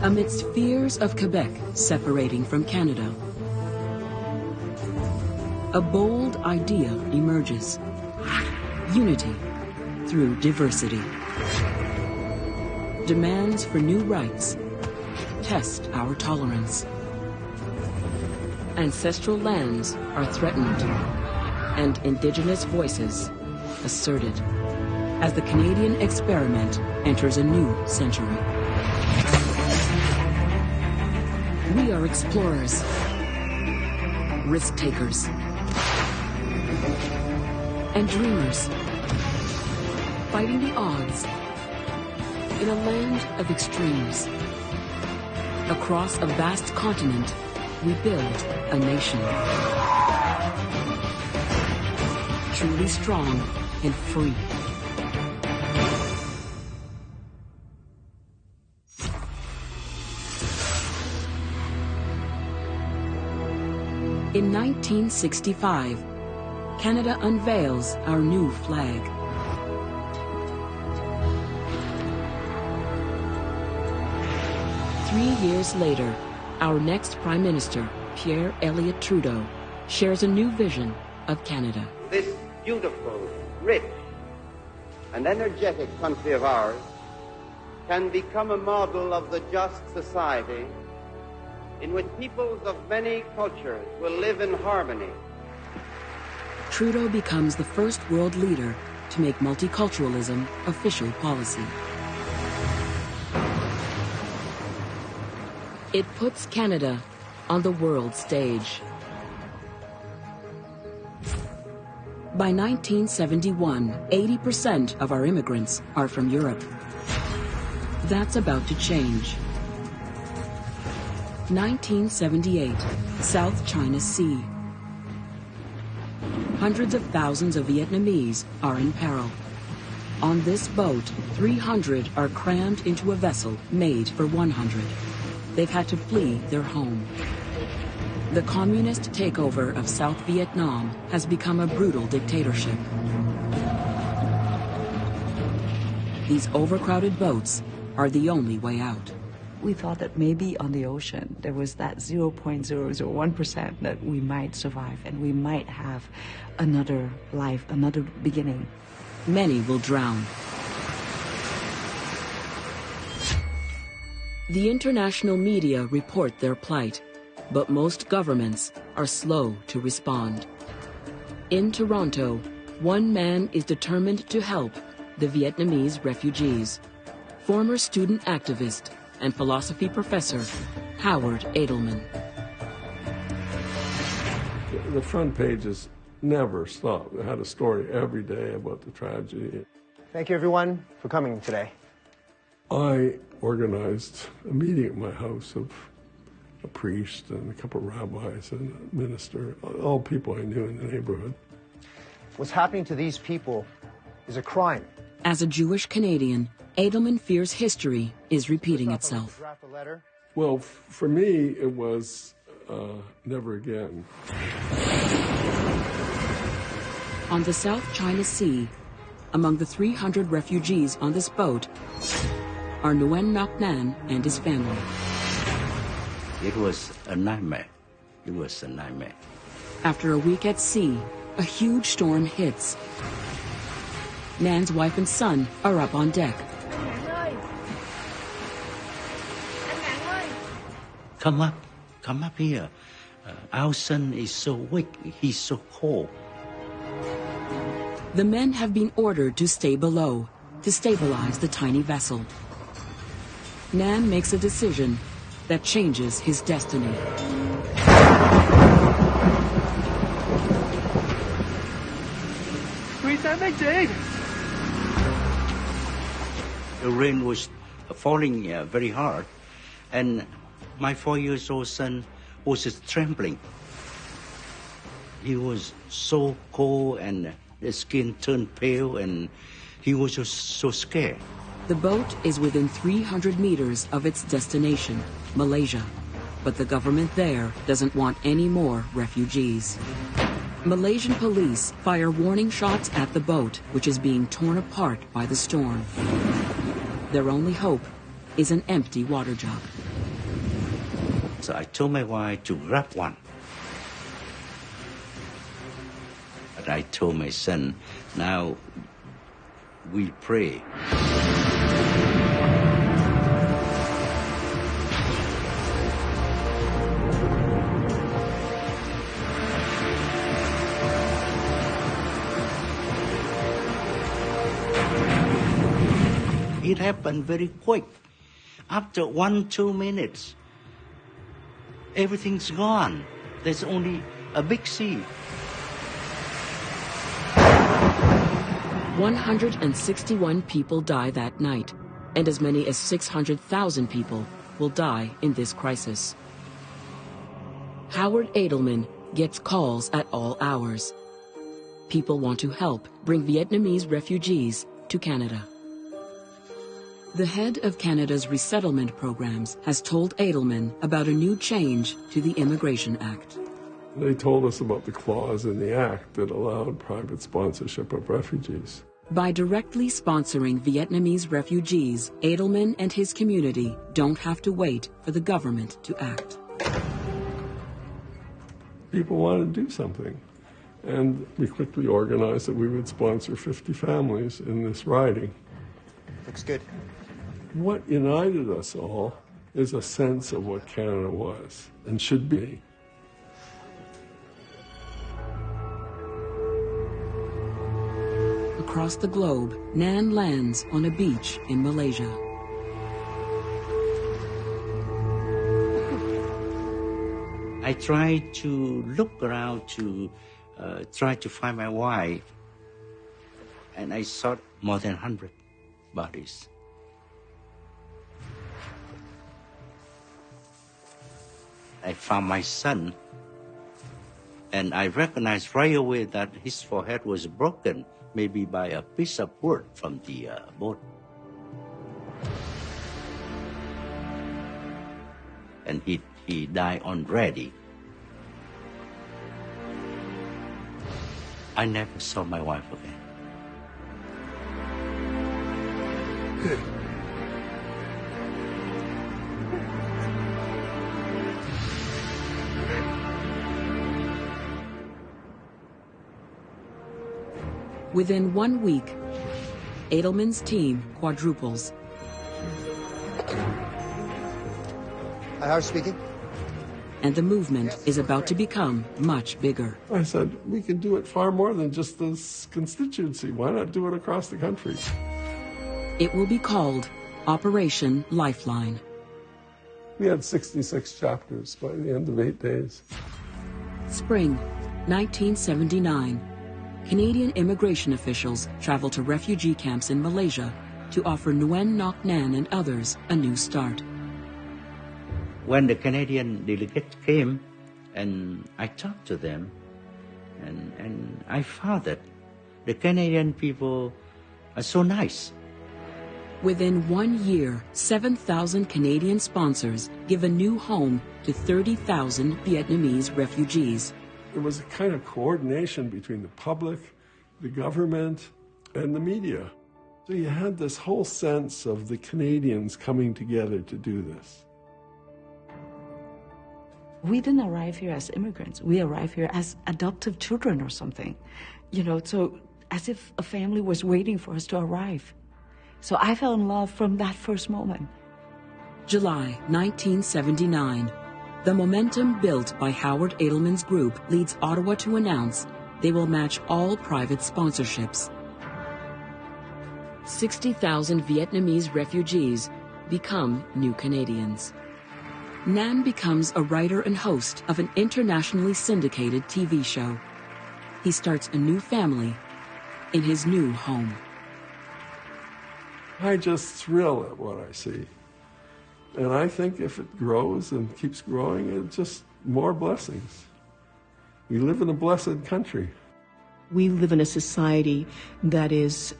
Amidst fears of Quebec separating from Canada, a bold idea emerges: unity through diversity. Demands for new rights test our tolerance. Ancestral lands are threatened, and Indigenous voices asserted, as the Canadian experiment enters a new century. We are explorers, risk-takers, and dreamers, fighting the odds in a land of extremes. Across a vast continent, we build a nation. Truly strong and free. In 1965, Canada unveils our new flag. Years later, our next Prime Minister, Pierre Elliott Trudeau, shares a new vision of Canada. This beautiful, rich, and energetic country of ours can become a model of the just society in which peoples of many cultures will live in harmony. Trudeau becomes the first world leader to make multiculturalism official policy. It puts Canada on the world stage. By 1971, 80% of our immigrants are from Europe. That's about to change. 1978, South China Sea. Hundreds of thousands of Vietnamese are in peril. On this boat, 300 are crammed into a vessel made for 100. They've had to flee their home. The communist takeover of South Vietnam has become a brutal dictatorship. These overcrowded boats are the only way out. We thought that maybe on the ocean there was that 0.001% that we might survive and we might have another life, another beginning. Many will drown. The international media report their plight, but most governments are slow to respond. In Toronto, one man is determined to help the Vietnamese refugees. Former student activist and philosophy professor Howard Edelman. The front pages never stopped. They had a story every day about the tragedy. Thank you, everyone, for coming today. I organized a meeting at my house of a priest and a couple of rabbis and a minister, all people I knew in the neighborhood. What's happening to these people is a crime. As a Jewish Canadian, Edelman fears history is repeating itself. Well, for me, it was never again. On the South China Sea, among the 300 refugees on this boat, are Nguyen Ngoc Nan and his family. It was a nightmare. It was a nightmare. After a week at sea, a huge storm hits. Nan's wife and son are up on deck. Come up here. Our son is so weak. He's so cold. The men have been ordered to stay below to stabilize the tiny vessel. Nan makes a decision that changes his destiny. The rain was falling very hard, and my 4-year-old son was trembling. He was so cold and his skin turned pale, and he was just so scared. The boat is within 300 meters of its destination, Malaysia, but the government there doesn't want any more refugees. Malaysian police fire warning shots at the boat, which is being torn apart by the storm. Their only hope is an empty water jug. So I told my wife to grab one. But I told my son, now we pray. It happened very quick. After 1-2 minutes, everything's gone. There's only a big sea. 161 people die that night, and as many as 600,000 people will die in this crisis. Howard Edelman gets calls at all hours. People want to help bring Vietnamese refugees to Canada. The head of Canada's resettlement programs has told Edelman about a new change to the Immigration Act. They told us about the clause in the act that allowed private sponsorship of refugees. By directly sponsoring Vietnamese refugees, Edelman and his community don't have to wait for the government to act. People wanted to do something, and we quickly organized that we would sponsor 50 families in this riding. Looks good. What united us all is a sense of what Canada was and should be. Across the globe, Nan lands on a beach in Malaysia. I tried to look around to try to find my wife, and I saw more than 100 bodies. I found my son, and I recognized right away that his forehead was broken, maybe by a piece of wood from the boat. And he died already. I never saw my wife again. Within 1 week, Edelman's team quadruples. Hi, Howard speaking. And the movement is about to become much bigger. I said, we can do it far more than just this constituency. Why not do it across the country? It will be called Operation Lifeline. We had 66 chapters by the end of 8 days. Spring 1979. Canadian immigration officials travel to refugee camps in Malaysia to offer Nguyen Ngoc Nan and others a new start. When the Canadian delegate came, and I talked to them, and I found that the Canadian people are so nice. Within 1 year, 7,000 Canadian sponsors give a new home to 30,000 Vietnamese refugees. There was a kind of coordination between the public, the government, and the media. So you had this whole sense of the Canadians coming together to do this. We didn't arrive here as immigrants. We arrived here as adoptive children or something. You know, so as if a family was waiting for us to arrive. So I fell in love from that first moment. July 1979. The momentum built by Howard Edelman's group leads Ottawa to announce they will match all private sponsorships. 60,000 Vietnamese refugees become new Canadians. Nan becomes a writer and host of an internationally syndicated TV show. He starts a new family in his new home. I just thrill at what I see. And I think if it grows and keeps growing, it's just more blessings. We live in a blessed country. We live in a society that is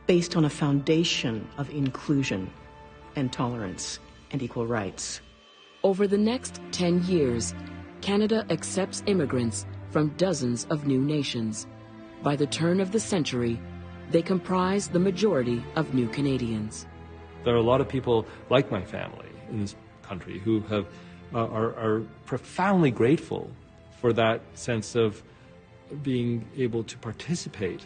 based on a foundation of inclusion and tolerance and equal rights. Over the next 10 years, Canada accepts immigrants from dozens of new nations. By the turn of the century, they comprise the majority of new Canadians. There are a lot of people like my family in this country who are profoundly grateful for that sense of being able to participate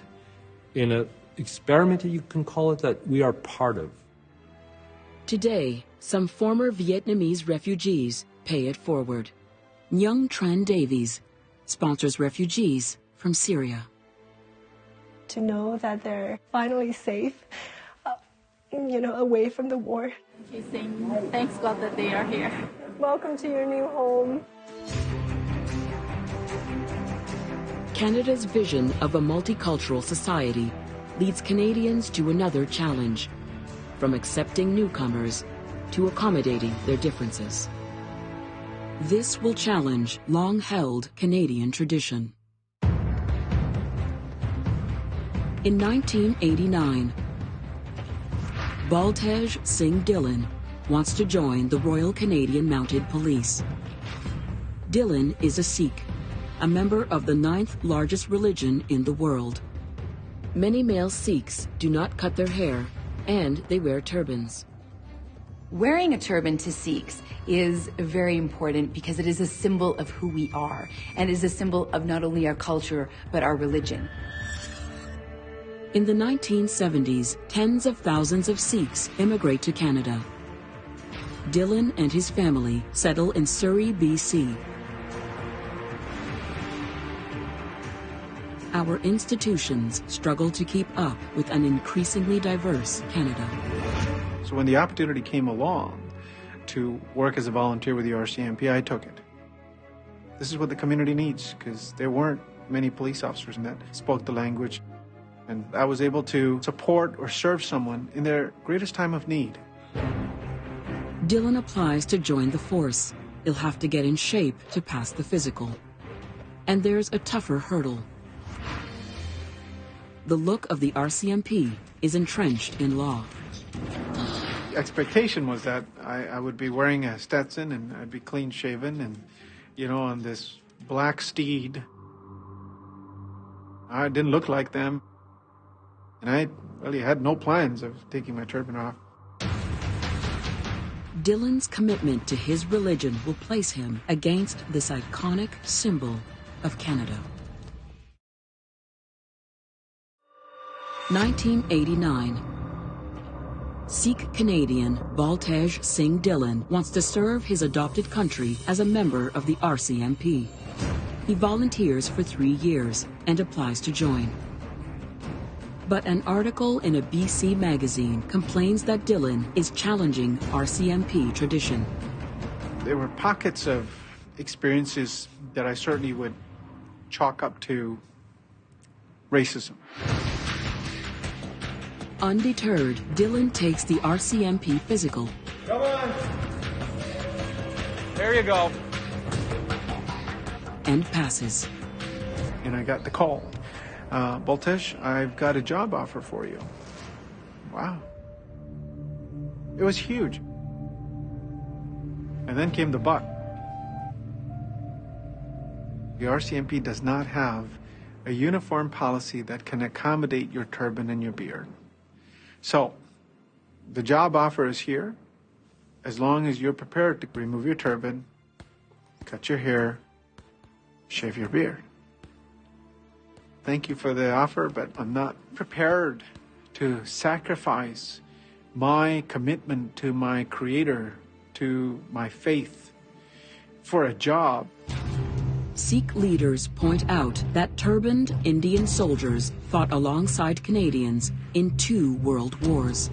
in an experiment, you can call it, that we are part of. Today, some former Vietnamese refugees pay it forward. Nhung Tran Davies sponsors refugees from Syria. To know that they're finally safe, away from the war. She's saying, thanks God that they are here. Welcome to your new home. Canada's vision of a multicultural society leads Canadians to another challenge, from accepting newcomers to accommodating their differences. This will challenge long-held Canadian tradition. In 1989, Baltej Singh Dillon wants to join the Royal Canadian Mounted Police. Dillon is a Sikh, a member of the 9th largest religion in the world. Many male Sikhs do not cut their hair, and they wear turbans. Wearing a turban to Sikhs is very important because it is a symbol of who we are, and is a symbol of not only our culture, but our religion. In the 1970s, tens of thousands of Sikhs immigrate to Canada. Dillon and his family settle in Surrey, BC. Our institutions struggle to keep up with an increasingly diverse Canada. So when the opportunity came along to work as a volunteer with the RCMP, I took it. This is what the community needs, because there weren't many police officers that spoke the language. And I was able to support or serve someone in their greatest time of need. Dillon applies to join the force. He'll have to get in shape to pass the physical. And there's a tougher hurdle. The look of the RCMP is entrenched in law. The expectation was that I would be wearing a Stetson and I'd be clean shaven and, on this black steed. I didn't look like them. And I really had no plans of taking my turban off. Dillon's commitment to his religion will place him against this iconic symbol of Canada. 1989. Sikh Canadian Baltej Singh Dillon wants to serve his adopted country as a member of the RCMP. He volunteers for 3 years and applies to join. But an article in a BC magazine complains that Dillon is challenging RCMP tradition. There were pockets of experiences that I certainly would chalk up to racism. Undeterred, Dillon takes the RCMP physical. Come on. There you go. And passes. And I got the call. Baltej, I've got a job offer for you. Wow. It was huge. And then came the but. The RCMP does not have a uniform policy that can accommodate your turban and your beard. So, the job offer is here, as long as you're prepared to remove your turban, cut your hair, shave your beard. Thank you for the offer, but I'm not prepared to sacrifice my commitment to my Creator, to my faith, for a job. Sikh leaders point out that turbaned Indian soldiers fought alongside Canadians in 2 world wars.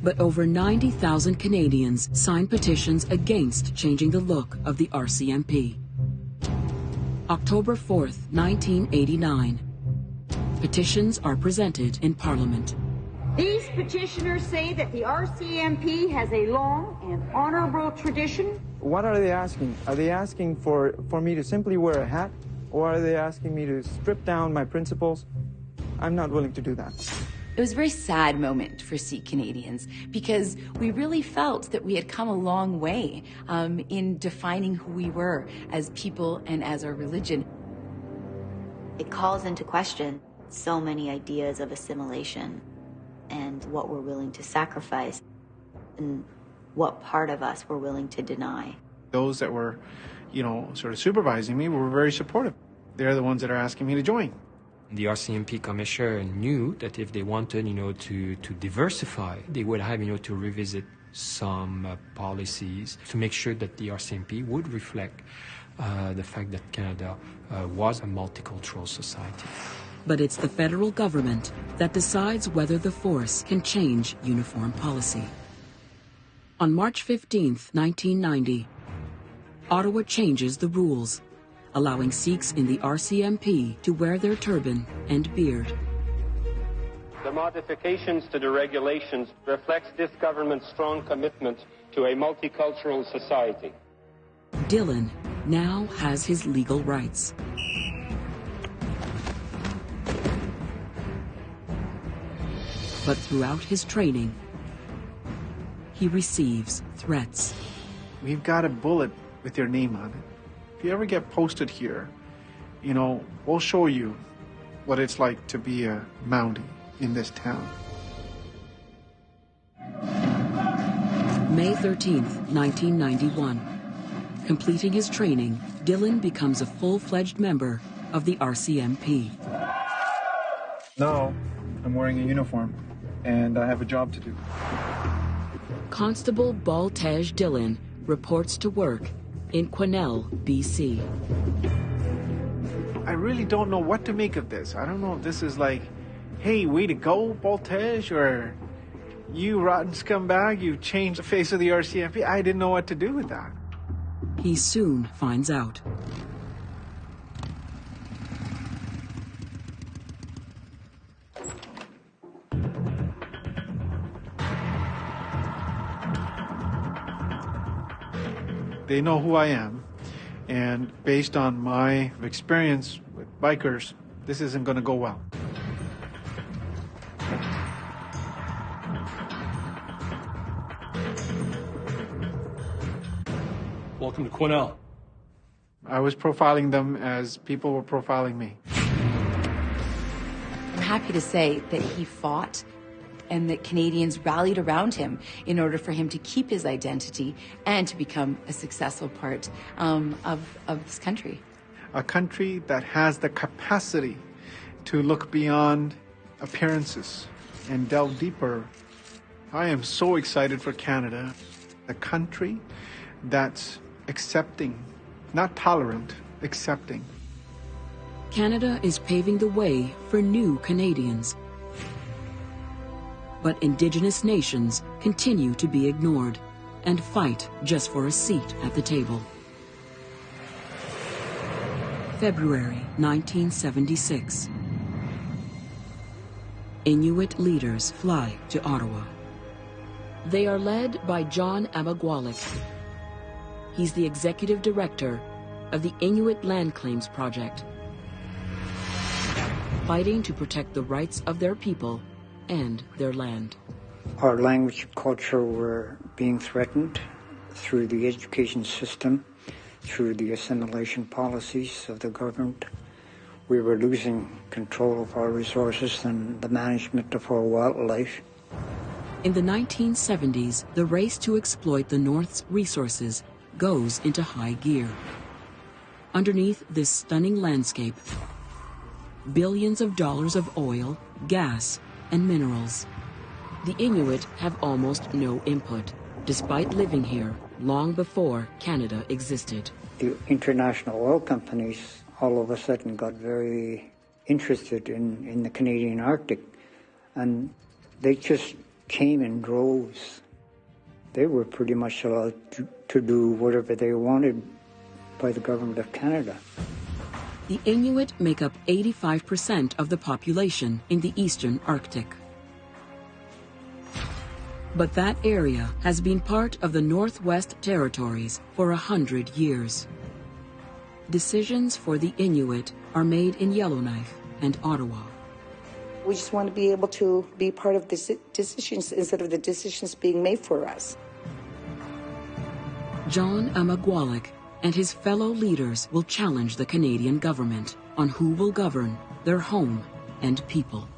But over 90,000 Canadians signed petitions against changing the look of the RCMP. October 4th, 1989. Petitions are presented in Parliament. These petitioners say that the RCMP has a long and honorable tradition. What are they asking? Are they asking for me to simply wear a hat? Or are they asking me to strip down my principles? I'm not willing to do that. It was a very sad moment for Sikh Canadians because we really felt that we had come a long way in defining who we were as people and as our religion. It calls into question so many ideas of assimilation and what we're willing to sacrifice. And what part of us we're willing to deny. Those that were, sort of supervising me were very supportive. They're the ones that are asking me to join. The RCMP commissioner knew that if they wanted, to diversify, they would have, to revisit some policies to make sure that the RCMP would reflect the fact that Canada was a multicultural society. But it's the federal government that decides whether the force can change uniform policy. On March 15th, 1990, Ottawa changes the rules, allowing Sikhs in the RCMP to wear their turban and beard. The modifications to the regulations reflects this government's strong commitment to a multicultural society. Dylan now has his legal rights. But throughout his training, he receives threats. We've got a bullet with your name on it. If you ever get posted here, we'll show you what it's like to be a Mountie in this town. May 13th, 1991. Completing his training, Dylan becomes a full-fledged member of the RCMP. Now, I'm wearing a uniform, and I have a job to do. Constable Baltej Dylan reports to work in Quesnel, BC. I really don't know what to make of this. I don't know if this is like, hey, way to go, Baltej, or you rotten scumbag, you changed the face of the RCMP. I didn't know what to do with that. He soon finds out. They know who I am, and based on my experience with bikers, this isn't going to go well. Welcome to Quesnel. I was profiling them as people were profiling me. I'm happy to say that he fought and that Canadians rallied around him in order for him to keep his identity and to become a successful part of this country. A country that has the capacity to look beyond appearances and delve deeper. I am so excited for Canada, a country that's accepting, not tolerant, accepting. Canada is paving the way for new Canadians. But Indigenous nations continue to be ignored and fight just for a seat at the table. February 1976. Inuit leaders fly to Ottawa. They are led by John Amagwalik. He's the executive director of the Inuit Land Claims Project, fighting to protect the rights of their people and their land. Our language and culture were being threatened through the education system, through the assimilation policies of the government. We were losing control of our resources and the management of our wildlife. In the 1970s, the race to exploit the North's resources goes into high gear. Underneath this stunning landscape, billions of dollars of oil, gas, and minerals. The Inuit have almost no input, despite living here long before Canada existed. The international oil companies all of a sudden got very interested in the Canadian Arctic, and they just came in droves. They were pretty much allowed to do whatever they wanted by the government of Canada. The Inuit make up 85% of the population in the eastern Arctic. But that area has been part of the Northwest Territories for 100 years. Decisions for the Inuit are made in Yellowknife and Ottawa. We just want to be able to be part of the decisions instead of the decisions being made for us. John Amagwalik and his fellow leaders will challenge the Canadian government on who will govern their home and people.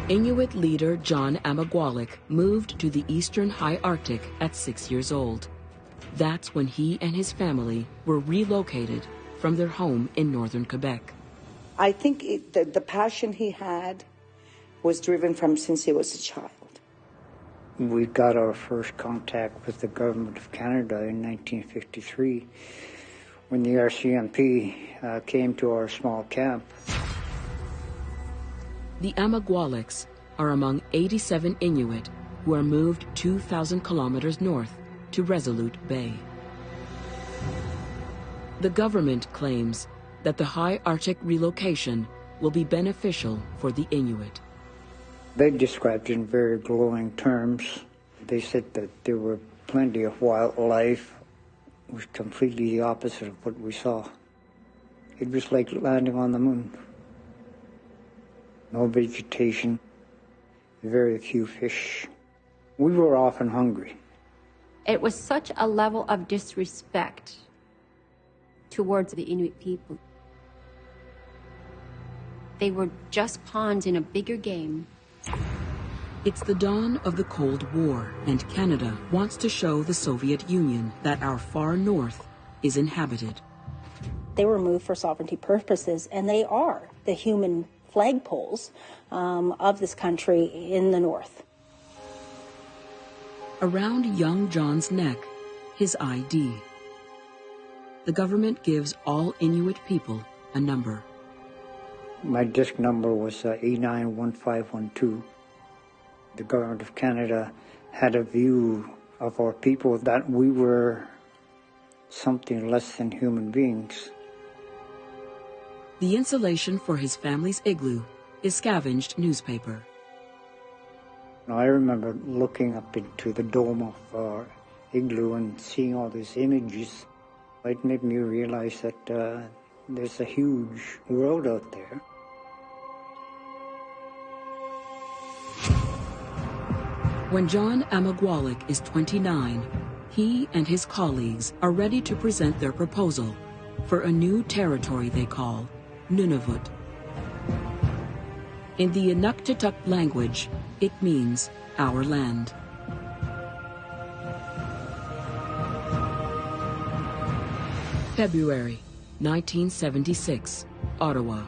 Inuit leader John Amagwalik moved to the eastern high Arctic at 6 years old. That's when he and his family were relocated from their home in northern Quebec. I think the passion he had was driven from since he was a child. We got our first contact with the government of Canada in 1953 when the RCMP came to our small camp. The Amagwaliks are among 87 Inuit who are moved 2,000 kilometers north to Resolute Bay. The government claims that the high Arctic relocation will be beneficial for the Inuit. They described it in very glowing terms. They said that there were plenty of wildlife. It was completely the opposite of what we saw. It was like landing on the moon. No vegetation, very few fish. We were often hungry. It was such a level of disrespect towards the Inuit people. They were just pawns in a bigger game. It's the dawn of the Cold War, and Canada wants to show the Soviet Union that our far north is inhabited. They were moved for sovereignty purposes, and they are the human flagpoles of this country in the north. Around young John's neck, his ID. The government gives all Inuit people a number. My disc number was A91512. The government of Canada had a view of our people that we were something less than human beings. The insulation for his family's igloo is scavenged newspaper. I remember looking up into the dome of our igloo and seeing all these images. It made me realize that there's a huge world out there. When John Amagwalik is 29, he and his colleagues are ready to present their proposal for a new territory they call Nunavut. In the Inuktitut language, it means our land. February 1976, Ottawa.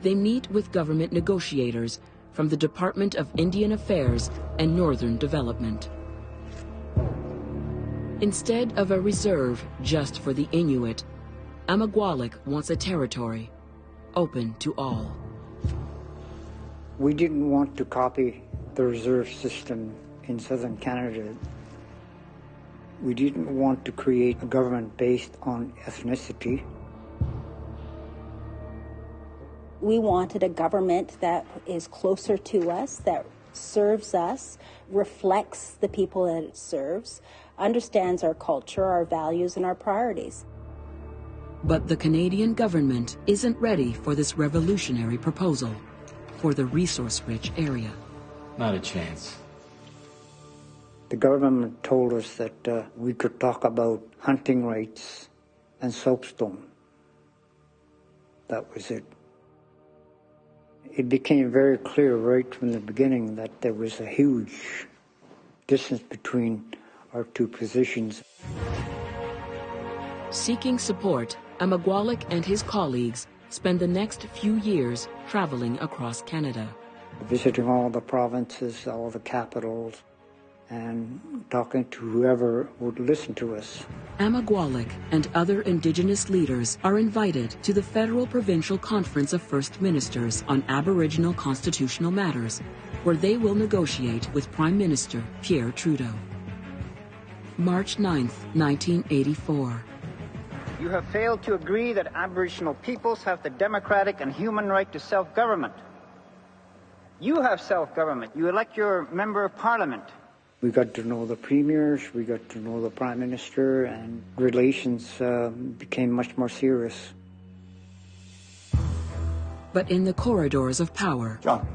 They meet with government negotiators from the Department of Indian Affairs and Northern Development. Instead of a reserve just for the Inuit, Amagwalik wants a territory open to all. We didn't want to copy the reserve system in southern Canada. We didn't want to create a government based on ethnicity. We wanted a government that is closer to us, that serves us, reflects the people that it serves, understands our culture, our values, and our priorities. But the Canadian government isn't ready for this revolutionary proposal for the resource-rich area. Not a chance. The government told us that we could talk about hunting rights and soapstone. That was it. It became very clear right from the beginning that there was a huge distance between our two positions. Seeking support, Amagwalik and his colleagues spend the next few years traveling across Canada. Visiting all the provinces, all the capitals, and talking to whoever would listen to us. Amagwalik and other Indigenous leaders are invited to the Federal Provincial Conference of First Ministers on Aboriginal Constitutional Matters, where they will negotiate with Prime Minister Pierre Trudeau. March 9th, 1984. You have failed to agree that Aboriginal peoples have the democratic and human right to self-government. You have self-government. You elect your member of parliament. We got to know the premiers, we got to know the prime minister, and relations became much more serious. But in the corridors of power... John.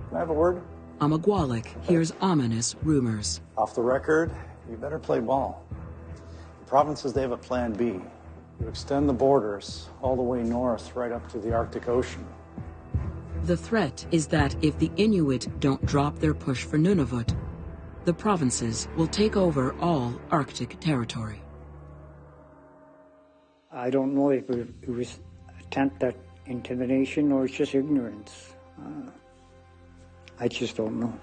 Can I have a word? Amagwalik hears ominous rumors. Off the record, you better play ball. The provinces, they have a plan B. You extend the borders all the way north, right up to the Arctic Ocean. The threat is that if the Inuit don't drop their push for Nunavut, the provinces will take over all Arctic territory. I don't know if it was attempt at intimidation or it's just ignorance. I just don't know.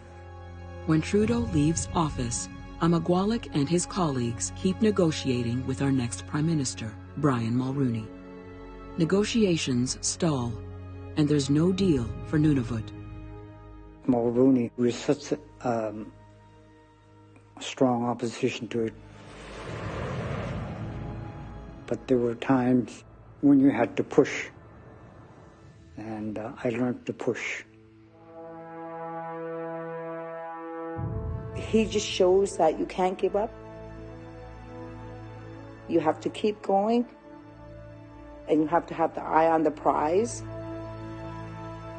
When Trudeau leaves office, Amagwalik and his colleagues keep negotiating with our next Prime Minister, Brian Mulroney. Negotiations stall, and there's no deal for Nunavut. Mulroney was such a strong opposition to it. But there were times when you had to push, and I learned to push. He just shows that you can't give up. You have to keep going, and you have to have the eye on the prize.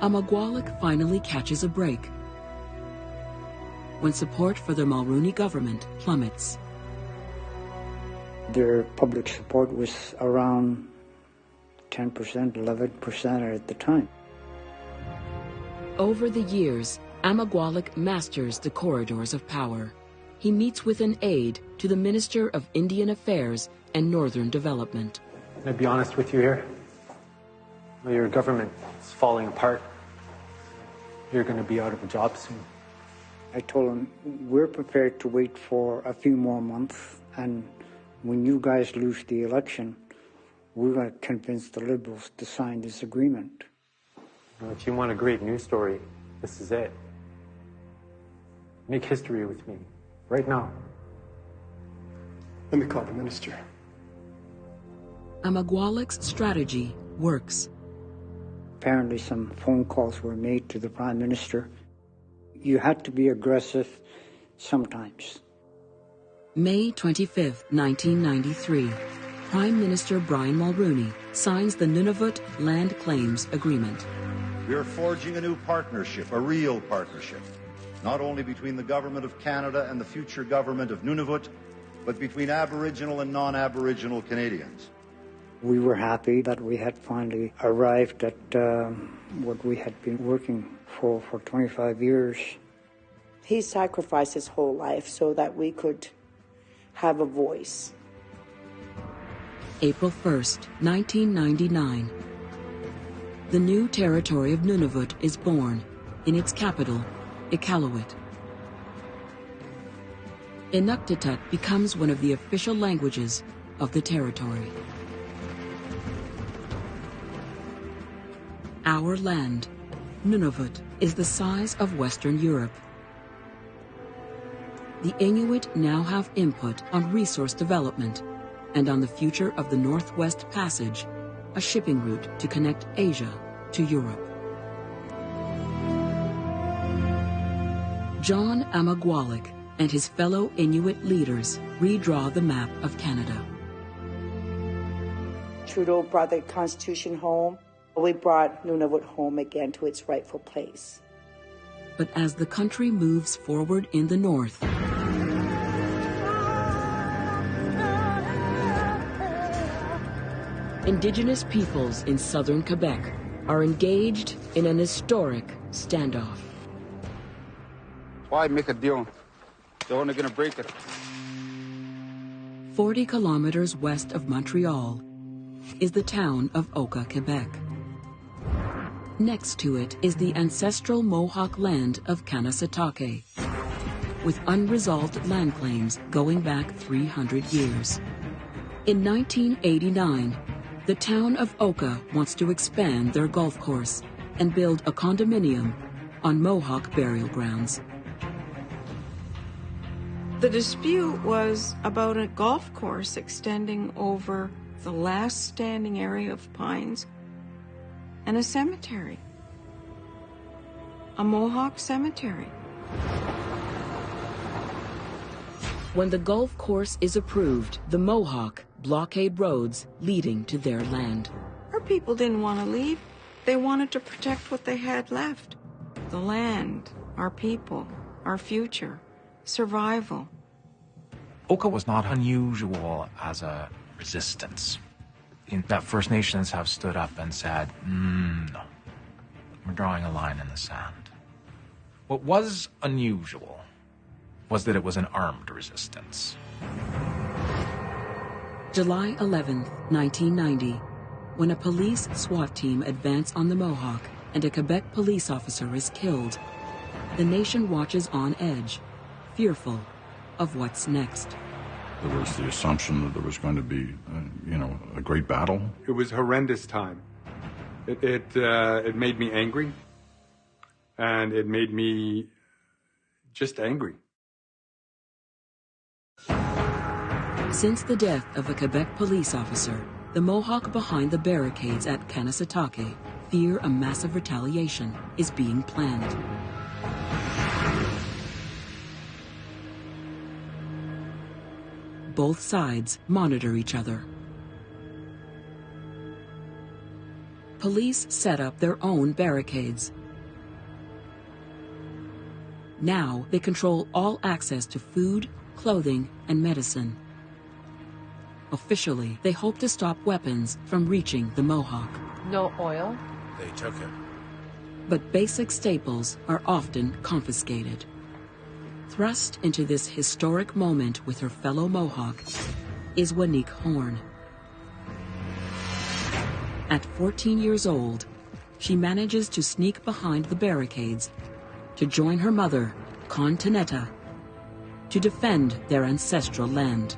Amagwalik finally catches a break when support for the Mulroney government plummets. Their public support was around 10%, 11% at the time. Over the years, Amagwalik masters the corridors of power. He meets with an aide to the Minister of Indian Affairs and Northern Development. Can I be honest with you here? Well, your government is falling apart. You're going to be out of a job soon. I told him, we're prepared to wait for a few more months, and when you guys lose the election, we're going to convince the Liberals to sign this agreement. Well, if you want a great news story, this is it. Make history with me, right now. Let me call the minister. Amagwalik's strategy works. Apparently some phone calls were made to the Prime Minister. You had to be aggressive sometimes. May 25, 1993, Prime Minister Brian Mulroney signs the Nunavut Land Claims Agreement. We are forging a new partnership, a real partnership, not only between the Government of Canada and the future government of Nunavut, but between Aboriginal and non-Aboriginal Canadians. We were happy that we had finally arrived at what we had been working for 25 years. He sacrificed his whole life so that we could have a voice. April 1st, 1999. The new territory of Nunavut is born in its capital, Iqaluit. Inuktitut becomes one of the official languages of the territory. Our land, Nunavut, is the size of Western Europe. The Inuit now have input on resource development and on the future of the Northwest Passage, a shipping route to connect Asia to Europe. John Amagwalik and his fellow Inuit leaders redraw the map of Canada. Trudeau brought the Constitution home. We brought Nunavut home again to its rightful place. But as the country moves forward in the north, Indigenous peoples in southern Quebec are engaged in an historic standoff. Why make a deal? They're only going to break it. 40 kilometers west of Montreal is the town of Oka, Quebec. Next to it is the ancestral Mohawk land of Kanesatake, with unresolved land claims going back 300 years. In 1989, the town of Oka wants to expand their golf course and build a condominium on Mohawk burial grounds. The dispute was about a golf course extending over the last standing area of pines and a cemetery, a Mohawk cemetery. When the golf course is approved, the Mohawk blockade roads leading to their land. Our people didn't want to leave. They wanted to protect what they had left. The land, our people, our future, survival. Oka was not unusual as a resistance. In that First Nations have stood up and said, We're drawing a line in the sand. What was unusual was that it was an armed resistance. July 11th, 1990, when a police SWAT team advance on the Mohawk and a Quebec police officer is killed, the nation watches on edge, fearful of what's next. There was the assumption that there was going to be, a great battle. It was a horrendous time. It made me angry, and it made me just angry. Since the death of a Quebec police officer, the Mohawk behind the barricades at Kanesatake fear a massive retaliation is being planned. Both sides monitor each other. Police set up their own barricades. Now they control all access to food, clothing, and medicine. Officially, they hope to stop weapons from reaching the Mohawk. No oil? They took it. But basic staples are often confiscated. Thrust into this historic moment with her fellow Mohawk is Wanique Horn. At 14 years old, she manages to sneak behind the barricades to join her mother, Kontinetta, to defend their ancestral land.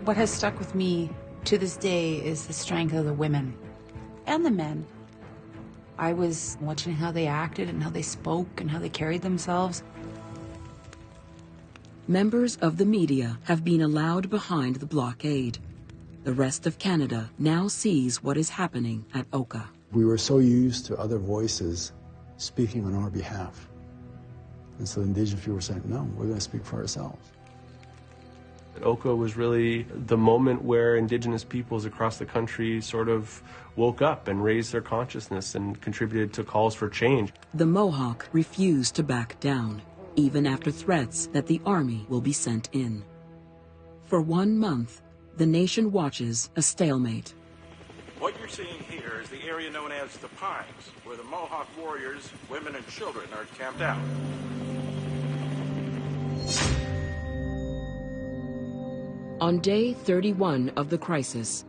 What has stuck with me to this day is the strength of the women and the men. I was watching how they acted and how they spoke and how they carried themselves. Members of the media have been allowed behind the blockade. The rest of Canada now sees what is happening at Oka. We were so used to other voices speaking on our behalf. And so the Indigenous people were saying, no, we're going to speak for ourselves. Oka was really the moment where Indigenous peoples across the country sort of woke up and raised their consciousness and contributed to calls for change. The Mohawk refused to back down, even after threats that the army will be sent in. For 1 month, the nation watches a stalemate. What you're seeing here is the area known as the Pines, where the Mohawk warriors, women, and children are camped out. On day 31 of the crisis,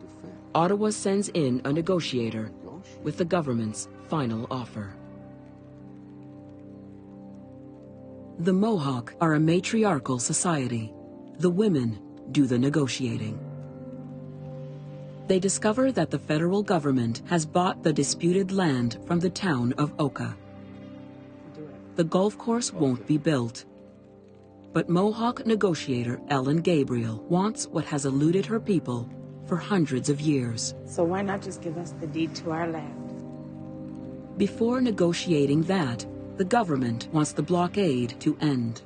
Ottawa sends in a negotiator with the government's final offer. The Mohawk are a matriarchal society. The women do the negotiating. They discover that the federal government has bought the disputed land from the town of Oka. The golf course won't be built. But Mohawk negotiator Ellen Gabriel wants what has eluded her people for hundreds of years. So why not just give us the deed to our land? Before negotiating that, the government wants the blockade to end.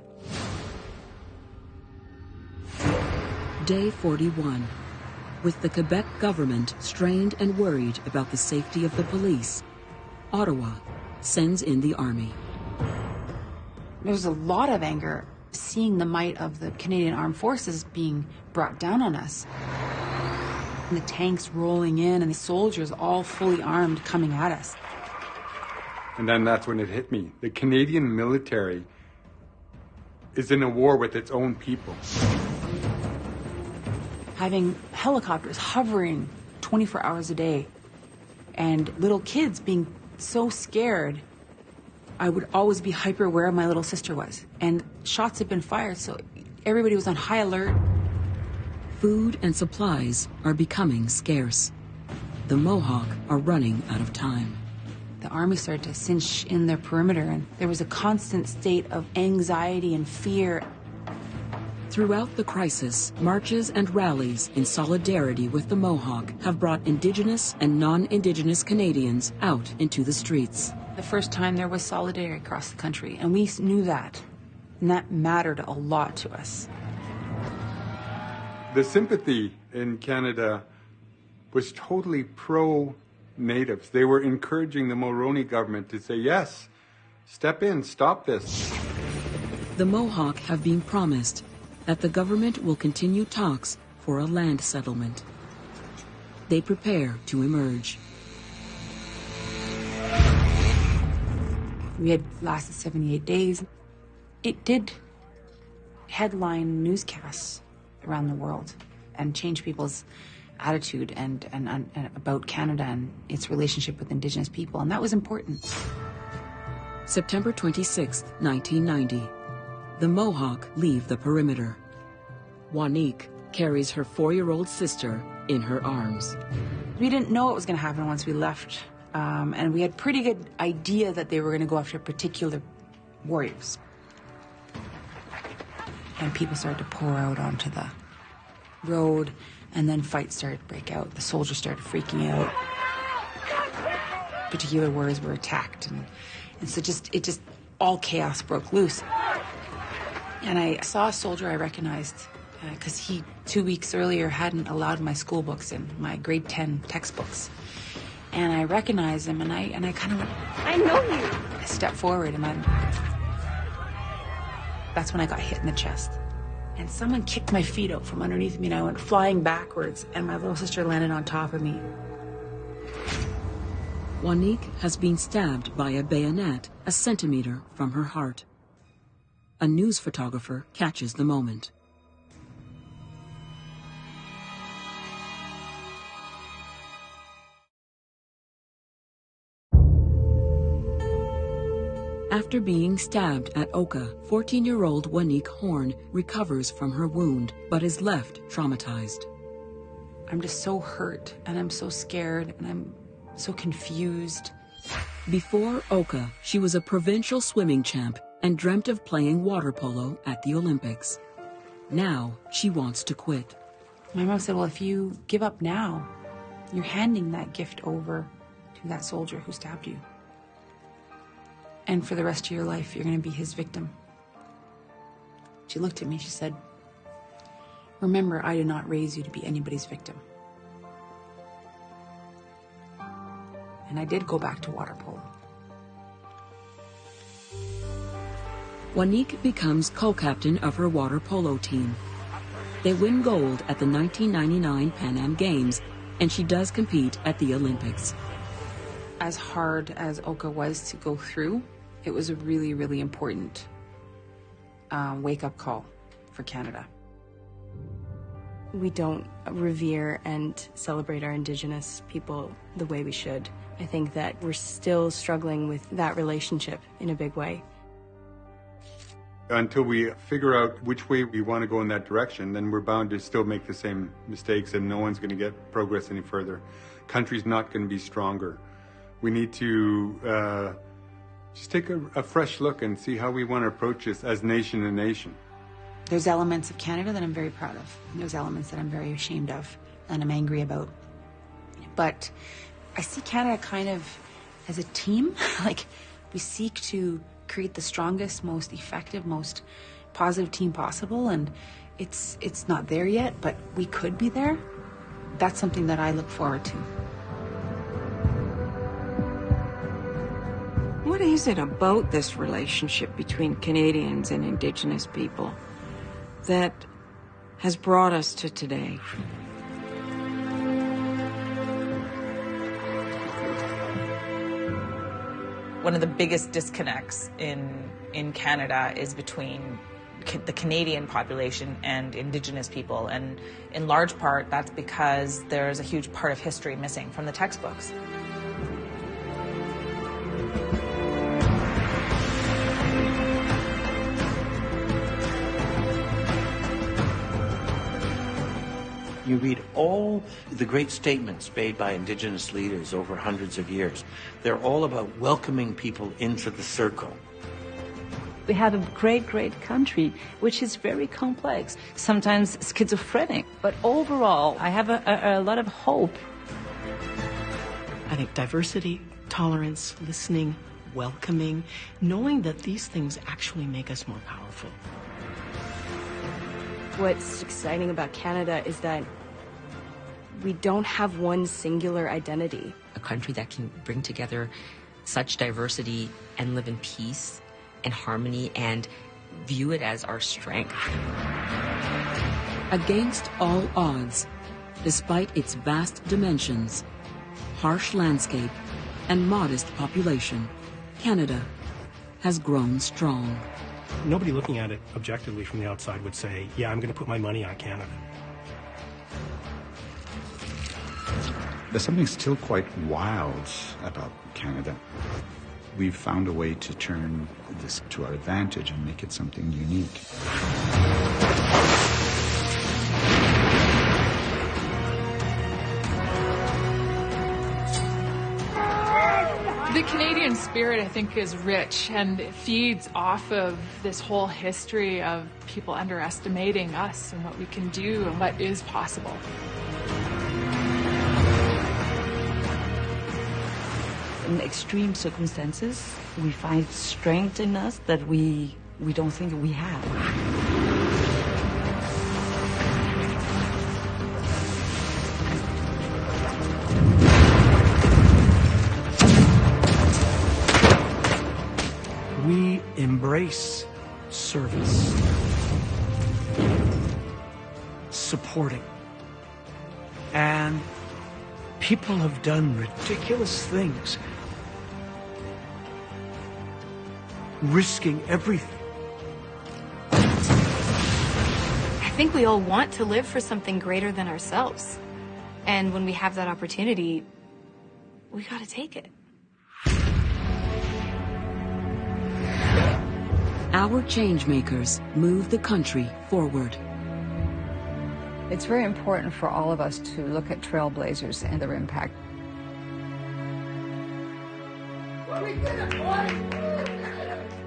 Day 41. With the Quebec government strained and worried about the safety of the police, Ottawa sends in the army. There's a lot of anger seeing the might of the Canadian Armed Forces being brought down on us. And the tanks rolling in and the soldiers all fully armed coming at us. And then that's when it hit me. The Canadian military is in a war with its own people. Having helicopters hovering 24 hours a day and little kids being so scared, I would always be hyper aware of my little sister was. And shots had been fired, so everybody was on high alert. Food and supplies are becoming scarce. The Mohawk are running out of time. The army started to cinch in their perimeter, and there was a constant state of anxiety and fear. Throughout the crisis, marches and rallies in solidarity with the Mohawk have brought Indigenous and non-Indigenous Canadians out into the streets. The first time there was solidarity across the country, and we knew that. And that mattered a lot to us. The sympathy in Canada was totally pro-natives. They were encouraging the Mulroney government to say, yes, step in, stop this. The Mohawk have been promised that the government will continue talks for a land settlement. They prepare to emerge. We had lasted 78 days. It did headline newscasts around the world and change people's attitude and about Canada and its relationship with Indigenous people, and that was important. September 26, 1990. The Mohawk leave the perimeter. Juanique carries her 4-year-old sister in her arms. We didn't know what was going to happen once we left, and we had pretty good idea that they were going to go after particular warriors. And people started to pour out onto the road, and then fights started to break out. The soldiers started freaking out. Particular warriors were attacked, and so it just all chaos broke loose. And I saw a soldier I recognized because he 2 weeks earlier hadn't allowed my school books in, my grade 10 textbooks. And I recognized him, and I kind of went, I know you. I stepped forward, and that's when I got hit in the chest. And someone kicked my feet out from underneath me, and I went flying backwards, and my little sister landed on top of me. Juanique has been stabbed by a bayonet a centimeter from her heart. A news photographer catches the moment. After being stabbed at Oka, 14-year-old Juanique Horn recovers from her wound, but is left traumatized. I'm just so hurt, and I'm so scared, and I'm so confused. Before Oka, she was a provincial swimming champ and dreamt of playing water polo at the Olympics. Now, she wants to quit. My mom said, well, if you give up now, you're handing that gift over to that soldier who stabbed you. And for the rest of your life, you're going to be his victim. She looked at me, she said, remember, I did not raise you to be anybody's victim. And I did go back to water polo. Juanique becomes co-captain of her water polo team. They win gold at the 1999 Pan Am Games, and she does compete at the Olympics. As hard as Oka was to go through, it was a really, really important wake-up call for Canada. We don't revere and celebrate our Indigenous people the way we should. I think that we're still struggling with that relationship in a big way. Until we figure out which way we want to go in that direction, then we're bound to still make the same mistakes, and no one's going to get progress any further. Country's not going to be stronger. We need to just take a fresh look and see how we want to approach this as nation to nation. There's elements of Canada that I'm very proud of. There's elements that I'm very ashamed of and I'm angry about. But I see Canada kind of as a team. Like, we seek to create the strongest, most effective, most positive team possible, and it's not there yet, but we could be there. That's something that I look forward to. What is it about this relationship between Canadians and Indigenous people that has brought us to today? One of the biggest disconnects in Canada is between the Canadian population and Indigenous people, and in large part that's because there's a huge part of history missing from the textbooks. You read all the great statements made by Indigenous leaders over hundreds of years. They're all about welcoming people into the circle. We have a great, great country, which is very complex, sometimes schizophrenic. But overall, I have a lot of hope. I think diversity, tolerance, listening, welcoming, knowing that these things actually make us more powerful. What's exciting about Canada is that we don't have one singular identity. A country that can bring together such diversity and live in peace and harmony and view it as our strength. Against all odds, despite its vast dimensions, harsh landscape, and modest population, Canada has grown strong. Nobody looking at it objectively from the outside would say, yeah, I'm going to put my money on Canada. There's something still quite wild about Canada. We've found a way to turn this to our advantage and make it something unique. The Canadian spirit, I think, is rich, and it feeds off of this whole history of people underestimating us and what we can do and what is possible. In extreme circumstances, we find strength in us that we don't think we have. We embrace service, supporting, and people have done ridiculous things, risking everything. I think we all want to live for something greater than ourselves. And when we have that opportunity, we gotta take it. Our changemakers move the country forward. It's very important for all of us to look at trailblazers and their impact.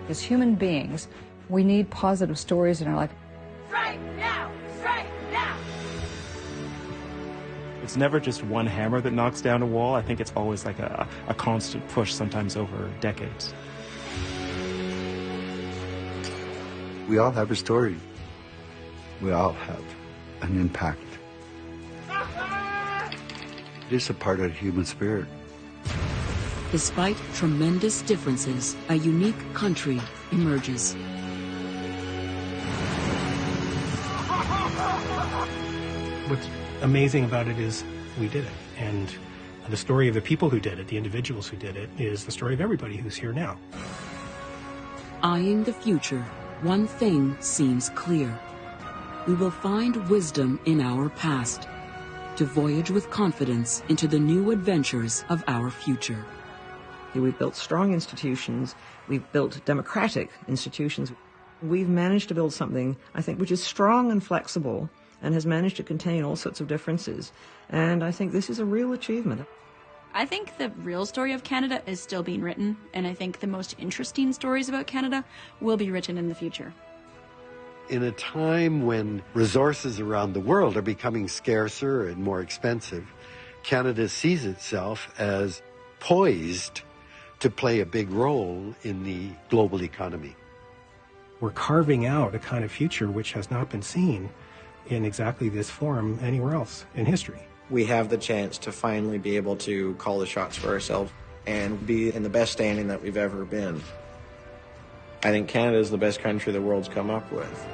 As human beings, we need positive stories in our life. Right now! Right now! It's never just one hammer that knocks down a wall. I think it's always like a constant push, sometimes over decades. We all have a story. We all have an impact. It is a part of the human spirit. Despite tremendous differences, a unique country emerges. What's amazing about it is we did it. And the story of the people who did it, the individuals who did it, is the story of everybody who's here now. Eyeing the future, one thing seems clear. We will find wisdom in our past to voyage with confidence into the new adventures of our future. We've built strong institutions. We've built democratic institutions. We've managed to build something, I think, which is strong and flexible and has managed to contain all sorts of differences. And I think this is a real achievement. I think the real story of Canada is still being written, and I think the most interesting stories about Canada will be written in the future. In a time when resources around the world are becoming scarcer and more expensive, Canada sees itself as poised to play a big role in the global economy. We're carving out a kind of future which has not been seen in exactly this form anywhere else in history. We have the chance to finally be able to call the shots for ourselves and be in the best standing that we've ever been. I think Canada is the best country the world's come up with.